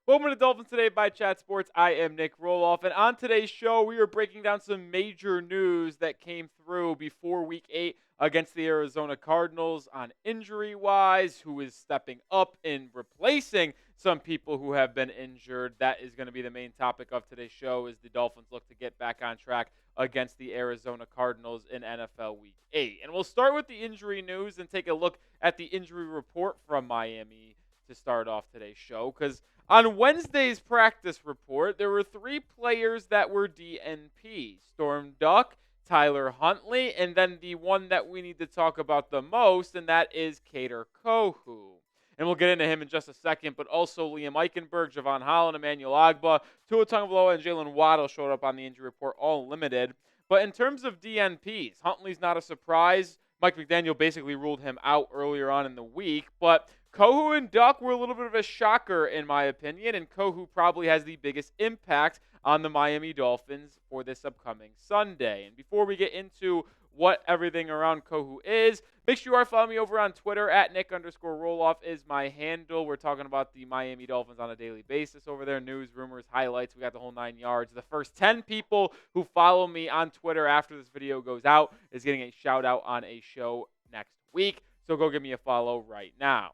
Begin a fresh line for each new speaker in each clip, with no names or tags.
Welcome to Dolphins Today by Chat Sports. I am Nic Rohloff, and on today's show, we are breaking down some major news that came through before Week 8 against the Arizona Cardinals on injury-wise, who is stepping up and replacing some people who have been injured. That is going to be the main topic of today's show as the Dolphins look to get back on track against the Arizona Cardinals in NFL Week 8. And we'll start with the injury news and take a look at the injury report from Miami to start off today's show, because on Wednesday's practice report, there were 3 players that were DNP. Storm Duck, Tyler Huntley, and then the one that we need to talk about the most, and that is Kader Kohou. And we'll get into him in just a second, but also Liam Eichenberg, Jevon Holland, Emmanuel Ogbah, Tua Tagovailoa, and Jalen Waddle showed up on the injury report, all limited. But in terms of DNPs, Huntley's not a surprise. Mike McDaniel basically ruled him out earlier on in the week, but Kohou and Duck were a little bit of a shocker, in my opinion, and Kohou probably has the biggest impact on the Miami Dolphins for this upcoming Sunday. And before we get into what everything around Kohou is, make sure you are following me over on Twitter at Nic_Rohloff is my handle. We're talking about the Miami Dolphins on a daily basis over there. News, rumors, highlights. We got the whole 9 yards. The first 10 people who follow me on Twitter after this video goes out is getting a shout out on a show next week. So go give me a follow right now.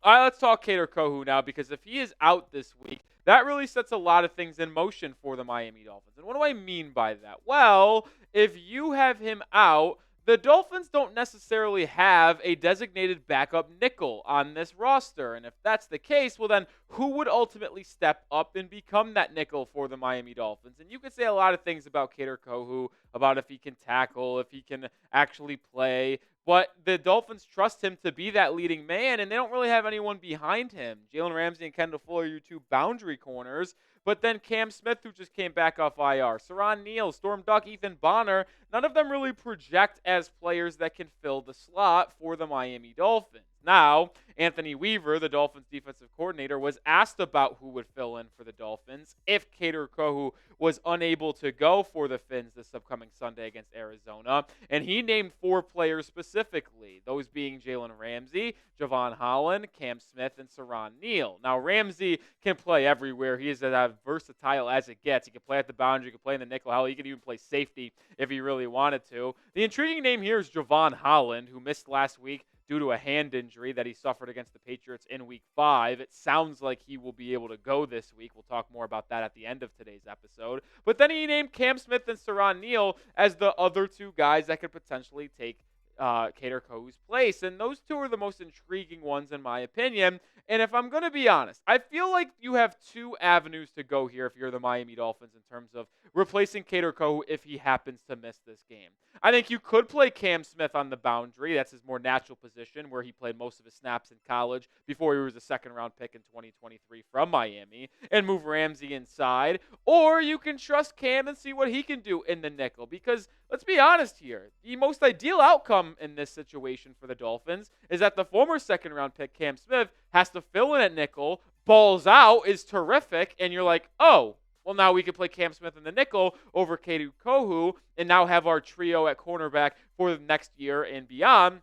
All right, let's talk Kader Kohou now, because if he is out this week, that really sets a lot of things in motion for the Miami Dolphins. And what do I mean by that? Well, if you have him out, the Dolphins don't necessarily have a designated backup nickel on this roster. And if that's the case, well then, who would ultimately step up and become that nickel for the Miami Dolphins? And you could say a lot of things about Kader Kohou, about if he can tackle, if he can actually play. But the Dolphins trust him to be that leading man, and they don't really have anyone behind him. Jalen Ramsey and Kendall Fuller are your 2 boundary corners. But then Cam Smith, who just came back off IR, Saran Neal, Storm Duck, Ethan Bonner, none of them really project as players that can fill the slot for the Miami Dolphins. Now, Anthony Weaver, the Dolphins defensive coordinator, was asked about who would fill in for the Dolphins if Kader Kohou was unable to go for the Fins this upcoming Sunday against Arizona. And he named 4 players specifically, those being Jalen Ramsey, Jevon Holland, Cam Smith, and Saran Neal. Now, Ramsey can play everywhere. He is as versatile as it gets. He can play at the boundary, he can play in the nickel. Hell, he could even play safety if he really wanted to. The intriguing name here is Jevon Holland, who missed last week due to a hand injury that he suffered against the Patriots in Week 5. It sounds like he will be able to go this week. We'll talk more about that at the end of today's episode. But then he named Cam Smith and Saran Neal as the other 2 guys that could potentially take Kader Kohou's place. And those 2 are the most intriguing ones in my opinion. And if I'm going to be honest, I feel like you have 2 avenues to go here if you're the Miami Dolphins in terms of replacing Kader Kohou if he happens to miss this game. I think you could play Cam Smith on the boundary. That's his more natural position, where he played most of his snaps in college before he was a second-round pick in 2023 from Miami, and move Ramsey inside. Or you can trust Cam and see what he can do in the nickel, because let's be honest here, the most ideal outcome in this situation for the Dolphins is that the former second-round pick, Cam Smith, has to fill in at nickel, balls out, is terrific, and you're like, oh, well, now we can play Cam Smith in the nickel over Kader Kohou and now have our trio at cornerback for the next year and beyond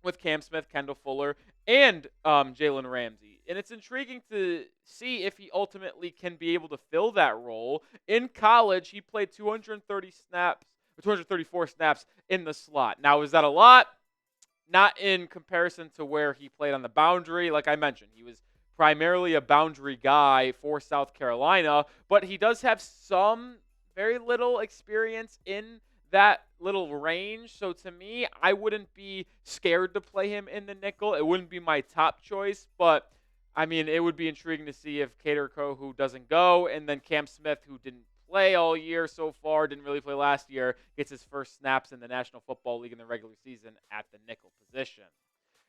with Cam Smith, Kendall Fuller, and Jalen Ramsey. And it's intriguing to see if he ultimately can be able to fill that role. In college, he played 234 snaps in the slot. Now, is that a lot? Not in comparison to where he played on the boundary. Like I mentioned, he was primarily a boundary guy for South Carolina, but he does have some very little experience in that little range. So to me, I wouldn't be scared to play him in the nickel. It wouldn't be my top choice, but I mean, it would be intriguing to see if Kader Kohou doesn't go, and then Cam Smith, who didn't play all year so far, didn't really play last year, gets his first snaps in the National Football League in the regular season at the nickel position.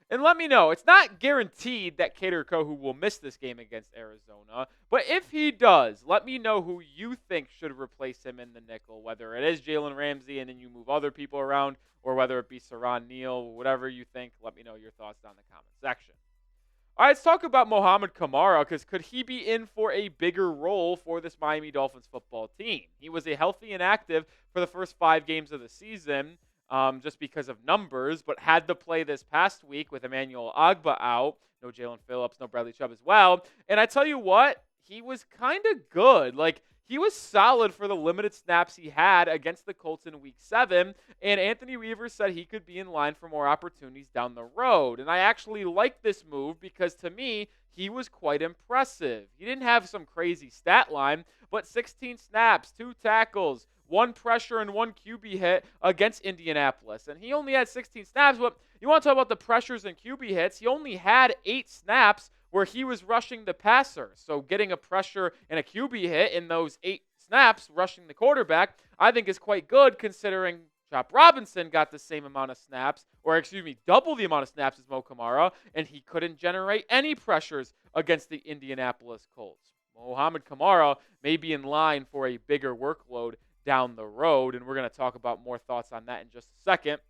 And let me know, it's not guaranteed that Kader Kohou will miss this game against Arizona, but if he does, let me know who you think should replace him in the nickel, whether it is Jalen Ramsey and then you move other people around, or whether it be Saran Neal, whatever you think. Let me know your thoughts down in the comment section. All right, let's talk about Mohamed Kamara, because could he be in for a bigger role for this Miami Dolphins football team? He was a healthy and active for the first 5 games of the season, just because of numbers, but had to play this past week with Emmanuel Ogbah out. No Jalen Phillips, no Bradley Chubb as well. And I tell you what, he was kind of good. Like, he was solid for the limited snaps he had against the Colts in Week 7, and Anthony Weaver said he could be in line for more opportunities down the road. And I actually like this move because, to me, he was quite impressive. He didn't have some crazy stat line, but 16 snaps, 2 tackles, 1 pressure, and 1 QB hit against Indianapolis. And he only had 16 snaps, but you want to talk about the pressures and QB hits, he only had 8 snaps where he was rushing the passer. So getting a pressure and a QB hit in those 8 snaps, rushing the quarterback, I think is quite good considering Chop Robinson got the same amount of snaps, double the amount of snaps as Mo Kamara, and he couldn't generate any pressures against the Indianapolis Colts. Mohamed Kamara may be in line for a bigger workload down the road, and we're going to talk about more thoughts on that in just a second.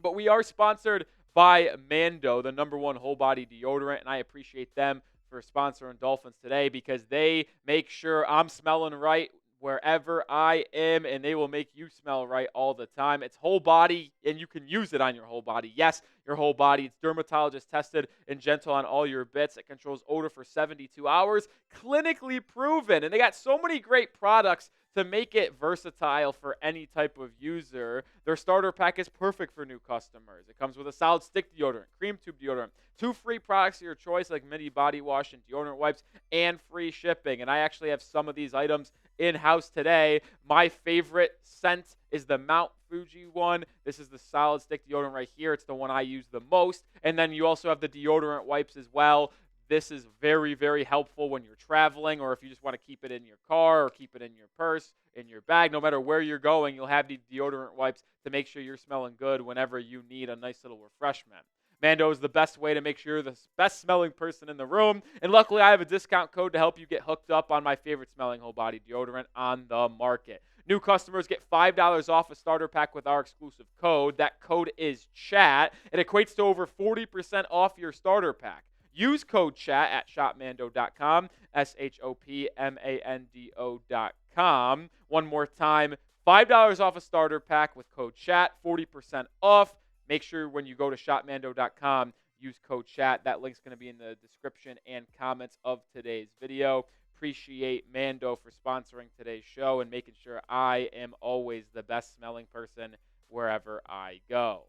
But we are sponsored by Mando, the #1 whole body deodorant, and I appreciate them for sponsoring Dolphins today because they make sure I'm smelling right wherever I am, and they will make you smell right all the time. It's whole body, and you can use it on your whole body. Yes, your whole body. It's dermatologist tested and gentle on all your bits. It controls odor for 72 hours, clinically proven, and they got so many great products to make it versatile for any type of user. Their starter pack is perfect for new customers. It comes with a solid stick deodorant, cream tube deodorant, 2 free products of your choice like mini body wash and deodorant wipes, and free shipping. And I actually have some of these items in-house today. My favorite scent is the Mount Fuji one. This is the solid stick deodorant right here. It's the one I use the most. And then you also have the deodorant wipes as well. This is very, very helpful when you're traveling or if you just want to keep it in your car or keep it in your purse, in your bag. No matter where you're going, you'll have these deodorant wipes to make sure you're smelling good whenever you need a nice little refreshment. Mando is the best way to make sure you're the best smelling person in the room. And luckily, I have a discount code to help you get hooked up on my favorite smelling whole body deodorant on the market. New customers get $5 off a starter pack with our exclusive code. That code is CHAT. It equates to over 40% off your starter pack. Use code CHAT at shopmando.com, shopmando.com. One more time, $5 off a starter pack with code CHAT, 40% off. Make sure when you go to shopmando.com, use code CHAT. That link's going to be in the description and comments of today's video. Appreciate Mando for sponsoring today's show and making sure I am always the best smelling person wherever I go.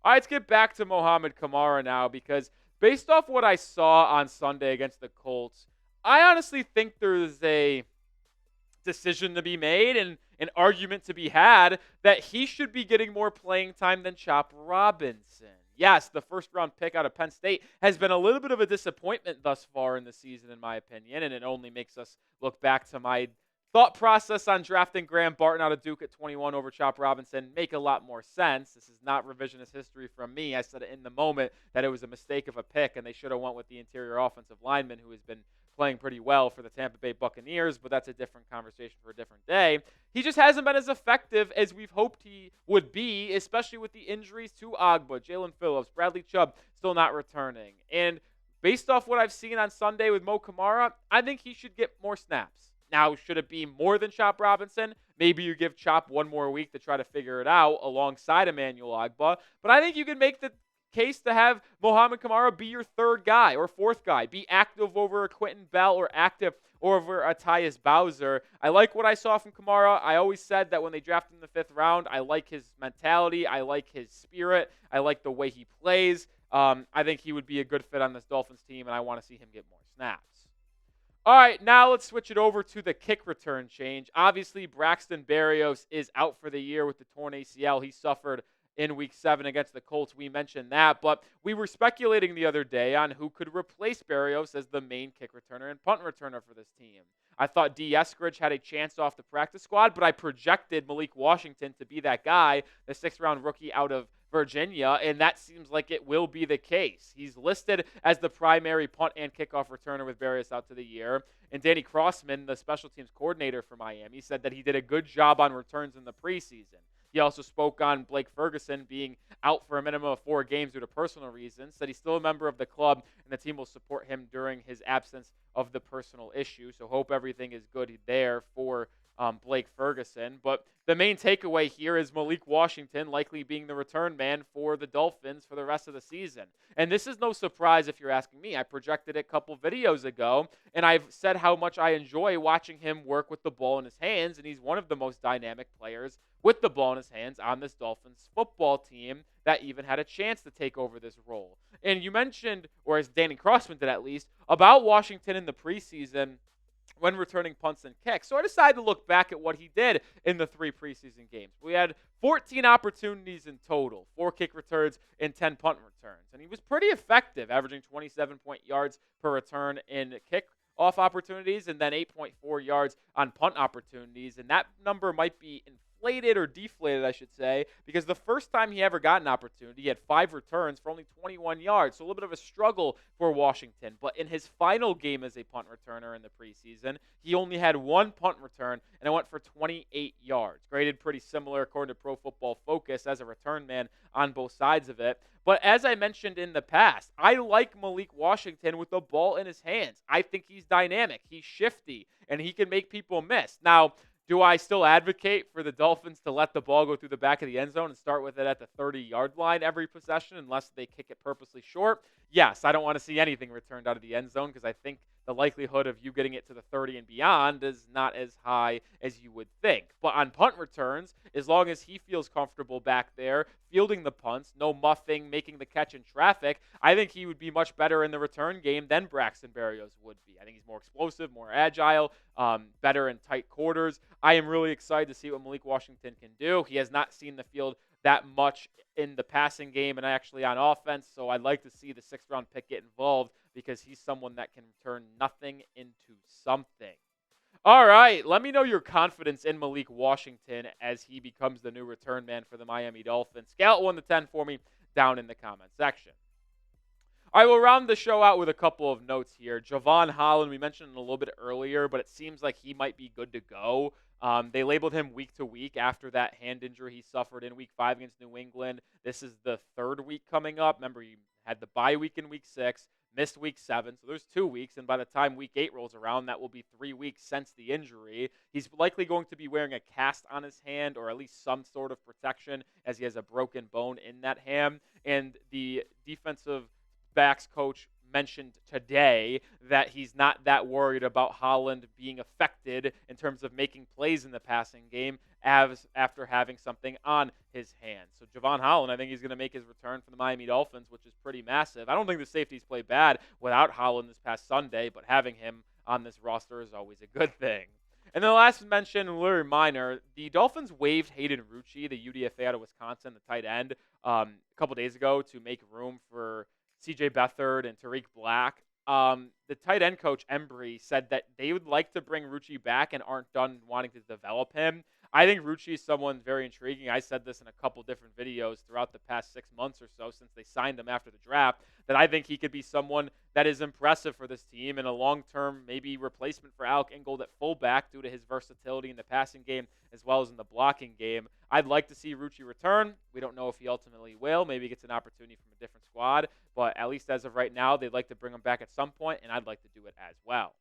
All right, let's get back to Mohamed Kamara now because based off what I saw on Sunday against the Colts, I honestly think there's a decision to be made and an argument to be had that he should be getting more playing time than Chop Robinson. Yes, the first-round pick out of Penn State has been a little bit of a disappointment thus far in the season, in my opinion, and it only makes us look back to my thought process on drafting Graham Barton out of Duke at 21 over Chop Robinson make a lot more sense. This is not revisionist history from me. I said it in the moment that it was a mistake of a pick, and they should have went with the interior offensive lineman who has been playing pretty well for the Tampa Bay Buccaneers, but that's a different conversation for a different day. He just hasn't been as effective as we've hoped he would be, especially with the injuries to Ogbah, Jalen Phillips, Bradley Chubb still not returning. And based off what I've seen on Sunday with Mo Kamara, I think he should get more snaps. Now, should it be more than Chop Robinson? Maybe you give Chop one more week to try to figure it out alongside Emmanuel Ogbah. But I think you can make the case to have Mohamed Kamara be your third guy or fourth guy. Be active over a Quentin Bell or active over a Tyus Bowser. I like what I saw from Kamara. I always said that when they drafted him in the 5th round, I like his mentality. I like his spirit. I like the way he plays. I think he would be a good fit on this Dolphins team, and I want to see him get more snaps. All right, now let's switch it over to the kick return change. Obviously, Braxton Berrios is out for the year with the torn ACL he suffered in Week 7 against the Colts. We mentioned that, but we were speculating the other day on who could replace Berrios as the main kick returner and punt returner for this team. I thought D. Eskridge had a chance off the practice squad, but I projected Malik Washington to be that guy, the 6th-round rookie out of Virginia, and that seems like it will be the case. He's listed as the primary punt and kickoff returner with Berrios out to the year. And Danny Crossman, the special teams coordinator for Miami, said that he did a good job on returns in the preseason. He also spoke on Blake Ferguson being out for a minimum of 4 games due to personal reasons, said he's still a member of the club and the team will support him during his absence of the personal issue. So hope everything is good there for Blake Ferguson. But the main takeaway here is Malik Washington likely being the return man for the Dolphins for the rest of the season. And this is no surprise if you're asking me. I projected it a couple videos ago, and I've said how much I enjoy watching him work with the ball in his hands, and he's one of the most dynamic players with the ball in his hands on this Dolphins football team that even had a chance to take over this role. And you mentioned, or as Danny Crossman did at least, about Washington in the preseason when returning punts and kicks. So I decided to look back at what he did in the 3 preseason games. We had 14 opportunities in total, 4 kick returns and 10 punt returns. And he was pretty effective, averaging 27 yards per return in kick off opportunities and then 8.4 yards on punt opportunities. And that number might be inflated or deflated, I should say, because the first time he ever got an opportunity, he had 5 returns for only 21 yards. So a little bit of a struggle for Washington. But in his final game as a punt returner in the preseason, he only had 1 punt return, and it went for 28 yards. Graded pretty similar, according to Pro Football Focus, as a return man on both sides of it. But as I mentioned in the past, I like Malik Washington with the ball in his hands. I think he's dynamic, he's shifty, and he can make people miss. Now, do I still advocate for the Dolphins to let the ball go through the back of the end zone and start with it at the 30-yard line every possession unless they kick it purposely short? Yes, I don't want to see anything returned out of the end zone because I think the likelihood of you getting it to the 30 and beyond is not as high as you would think. But on punt returns, as long as he feels comfortable back there, fielding the punts, no muffing, making the catch in traffic, I think he would be much better in the return game than Braxton Berrios would be. I think he's more explosive, more agile, better in tight quarters. I am really excited to see what Malik Washington can do. He has not seen the field that much in the passing game and actually on offense, so I'd like to see the 6th-round pick get involved because he's someone that can turn nothing into something. All right, let me know your confidence in Malik Washington as he becomes the new return man for the Miami Dolphins. Scale it 1 to 10 for me down in the comment section. All right, we'll round the show out with a couple of notes here. Jevon Holland, we mentioned it a little bit earlier, but it seems like he might be good to go. They labeled him week to week after that hand injury he suffered in week 5 against New England. This is the 3rd week coming up. Remember, he had the bye week in week 6, missed week 7, so there's 2 weeks, and by the time week 8 rolls around, that will be 3 weeks since the injury. He's likely going to be wearing a cast on his hand or at least some sort of protection as he has a broken bone in that hand, and the defensive backs coach mentioned today that he's not that worried about Holland being affected in terms of making plays in the passing game after having something on his hand. So Jevon Holland, I think he's going to make his return for the Miami Dolphins, which is pretty massive. I don't think the safeties played bad without Holland this past Sunday, but having him on this roster is always a good thing. And then the last mention, a little reminder, the Dolphins waived Hayden Rucci, the UDFA out of Wisconsin, the tight end, a couple days ago to make room for CJ Beathard and Tariq Black. The tight end coach, Embry, said that they would like to bring Rucci back and aren't done wanting to develop him. I think Rucci is someone very intriguing. I said this in a couple different videos throughout the past 6 months or so since they signed him after the draft, that I think he could be someone that is impressive for this team and a long-term maybe replacement for Alec Ingold at fullback due to his versatility in the passing game as well as in the blocking game. I'd like to see Rucci return. We don't know if he ultimately will. Maybe he gets an opportunity from a different squad, but at least as of right now, they'd like to bring him back at some point, and I'd like to do it as well.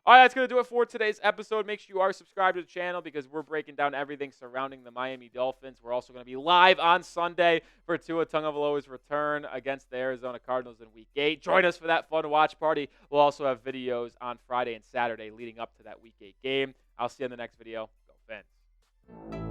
All right, that's going to do it for today's episode. Make sure you are subscribed to the channel because we're breaking down everything surrounding the Miami Dolphins. We're also going to be live on Sunday for Tua Tagovailoa's return against the Arizona Cardinals in Week 8. Join us for that fun watch party. We'll also have videos on Friday and Saturday leading up to that Week 8 game. I'll see you in the next video. Go Fins.